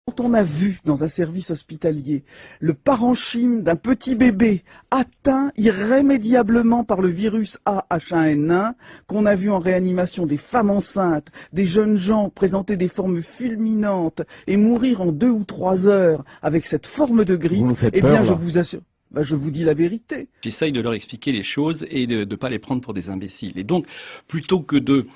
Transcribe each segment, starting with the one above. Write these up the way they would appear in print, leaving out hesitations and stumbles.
Quand on a vu dans un service hospitalier le parenchyme d'un petit bébé atteint irrémédiablement par le virus A H1N1, qu'on a vu en réanimation des femmes enceintes, des jeunes gens présenter des formes fulminantes et mourir en 2 ou 3 heures avec cette forme de grippe, eh bien je vous assure... je vous dis la vérité. J'essaye de leur expliquer les choses et de ne pas les prendre pour des imbéciles. Et donc, plutôt que de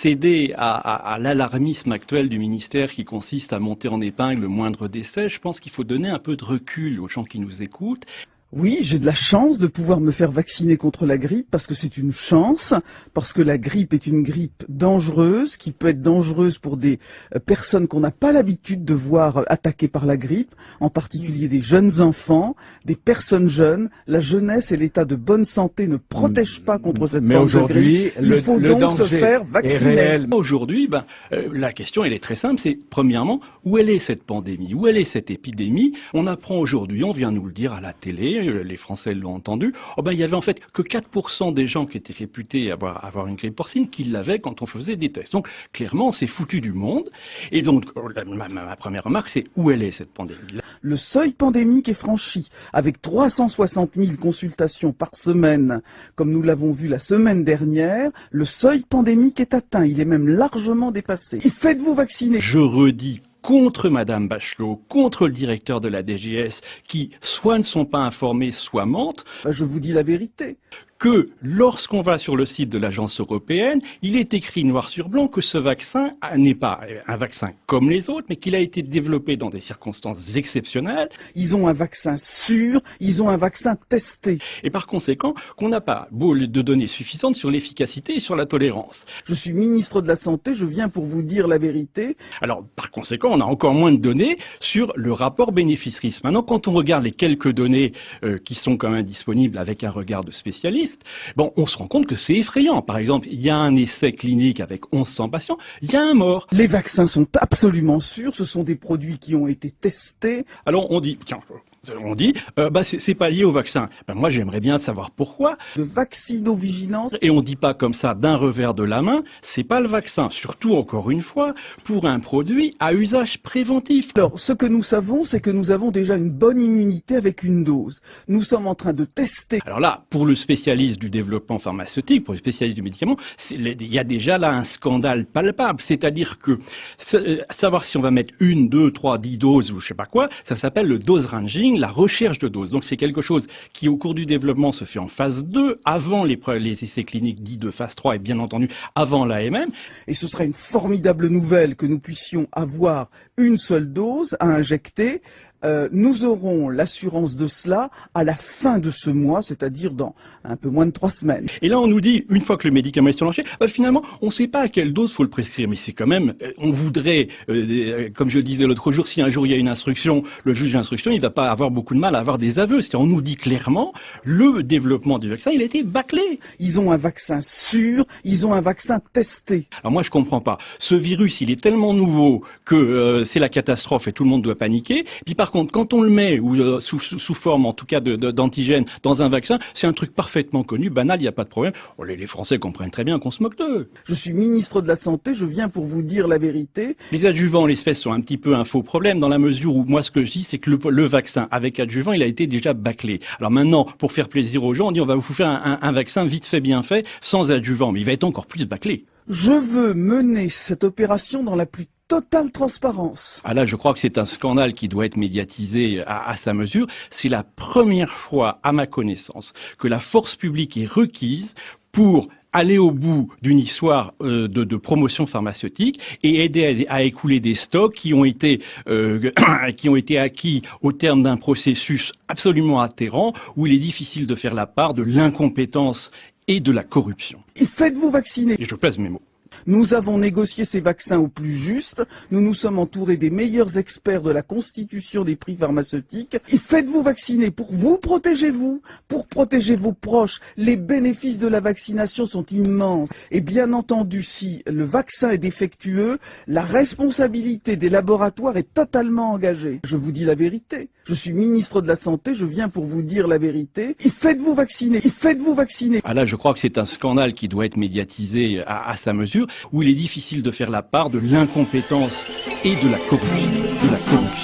céder à l'alarmisme actuel du ministère qui consiste à monter en épingle le moindre décès, je pense qu'il faut donner un peu de recul aux gens qui nous écoutent. Oui, j'ai de la chance de pouvoir me faire vacciner contre la grippe parce que c'est une chance, parce que la grippe est une grippe dangereuse, qui peut être dangereuse pour des personnes qu'on n'a pas l'habitude de voir attaquées par la grippe, en particulier des jeunes enfants, des personnes jeunes. La jeunesse et l'état de bonne santé ne protègent pas contre cette forme de grippe. Il faut donc se faire vacciner. Aujourd'hui, la question elle est très simple, c'est premièrement, où elle est cette pandémie, où elle est cette épidémie? On apprend aujourd'hui, on vient nous le dire à la télé, les Français l'ont entendu, il y avait en fait que 4% des gens qui étaient réputés avoir une grippe porcine qui l'avaient quand on faisait des tests. Donc clairement, on s'est foutu du monde. Et donc, ma première remarque, c'est où elle est cette pandémie? Le seuil pandémique est franchi, avec 360 000 consultations par semaine, comme nous l'avons vu la semaine dernière. Le seuil pandémique est atteint, il est même largement dépassé. Et faites-vous vacciner. Je redis contre Madame Bachelot, contre le directeur de la DGS, qui soit ne sont pas informés, soit mentent. Je vous dis la vérité. Que lorsqu'on va sur le site de l'agence européenne, il est écrit noir sur blanc que ce vaccin n'est pas un vaccin comme les autres, mais qu'il a été développé dans des circonstances exceptionnelles. Ils ont un vaccin sûr, ils ont un vaccin testé. Et par conséquent, qu'on n'a pas de données suffisantes sur l'efficacité et sur la tolérance. Je suis ministre de la Santé, je viens pour vous dire la vérité. Alors, par conséquent, on a encore moins de données sur le rapport bénéfice-risque. Maintenant, quand on regarde les quelques données qui sont quand même disponibles avec un regard de spécialiste, on se rend compte que c'est effrayant. Par exemple, il y a un essai clinique avec 1100 patients, il y a un mort. Les vaccins sont absolument sûrs, ce sont des produits qui ont été testés. Alors on dit, c'est pas lié au vaccin. Moi j'aimerais bien savoir pourquoi. De vaccinovigilance. Et on dit pas comme ça d'un revers de la main, c'est pas le vaccin. Surtout, encore une fois, pour un produit à usage préventif. Alors, ce que nous savons, c'est que nous avons déjà une bonne immunité avec une dose. Nous sommes en train de tester. Alors là, pour le spécialiste du développement pharmaceutique, pour le spécialiste du médicament, il y a déjà là un scandale palpable. C'est-à-dire que savoir si on va mettre 1, 2, 3, 10 doses ou je sais pas quoi, ça s'appelle le dose ranging, la recherche de doses. Donc c'est quelque chose qui, au cours du développement, se fait en phase 2, avant les essais cliniques dits de phase 3 et bien entendu avant l'AMM. Et ce serait une formidable nouvelle que nous puissions avoir une seule dose à injecter. Nous aurons l'assurance de cela à la fin de ce mois, c'est-à-dire dans un peu moins de 3 semaines. Et là, on nous dit, une fois que le médicament est sur le marché, finalement, on ne sait pas à quelle dose faut le prescrire. Mais c'est quand même, on voudrait, comme je le disais l'autre jour, si un jour il y a une instruction, le juge d'instruction, il va pas avoir beaucoup de mal à avoir des aveux. C'est-à-dire, on nous dit clairement, le développement du vaccin, il a été bâclé. Ils ont un vaccin sûr, ils ont un vaccin testé. Alors moi, je comprends pas. Ce virus, il est tellement nouveau que c'est la catastrophe et tout le monde doit paniquer. Puis par contre, quand on le met sous forme, en tout cas, d'antigène dans un vaccin, c'est un truc parfaitement connu, banal, il n'y a pas de problème. Les Français comprennent très bien qu'on se moque d'eux. Je suis ministre de la Santé, je viens pour vous dire la vérité. Les adjuvants, l'espèce, sont un petit peu un faux problème, dans la mesure où, moi, ce que je dis, c'est que le vaccin avec adjuvant, il a été déjà bâclé. Alors maintenant, pour faire plaisir aux gens, on dit on va vous faire un vaccin vite fait, bien fait, sans adjuvant, mais il va être encore plus bâclé. Je veux mener cette opération dans la plus totale transparence. Ah là, je crois que c'est un scandale qui doit être médiatisé à sa mesure. C'est la première fois, à ma connaissance, que la force publique est requise pour aller au bout d'une histoire de promotion pharmaceutique et aider à écouler des stocks qui ont été acquis au terme d'un processus absolument atterrant où il est difficile de faire la part de l'incompétence et de la corruption. Et faites-vous vacciner. Et je pèse mes mots. Nous avons négocié ces vaccins au plus juste. Nous nous sommes entourés des meilleurs experts de la constitution des prix pharmaceutiques. Et faites-vous vacciner pour vous protéger vous, pour protéger vos proches. Les bénéfices de la vaccination sont immenses. Et bien entendu, si le vaccin est défectueux, la responsabilité des laboratoires est totalement engagée. Je vous dis la vérité. Je suis ministre de la Santé, je viens pour vous dire la vérité. Et faites-vous vacciner. Et faites-vous vacciner. Ah là, je crois que c'est un scandale qui doit être médiatisé à sa mesure. où il est difficile de faire la part de l'incompétence et de la corruption.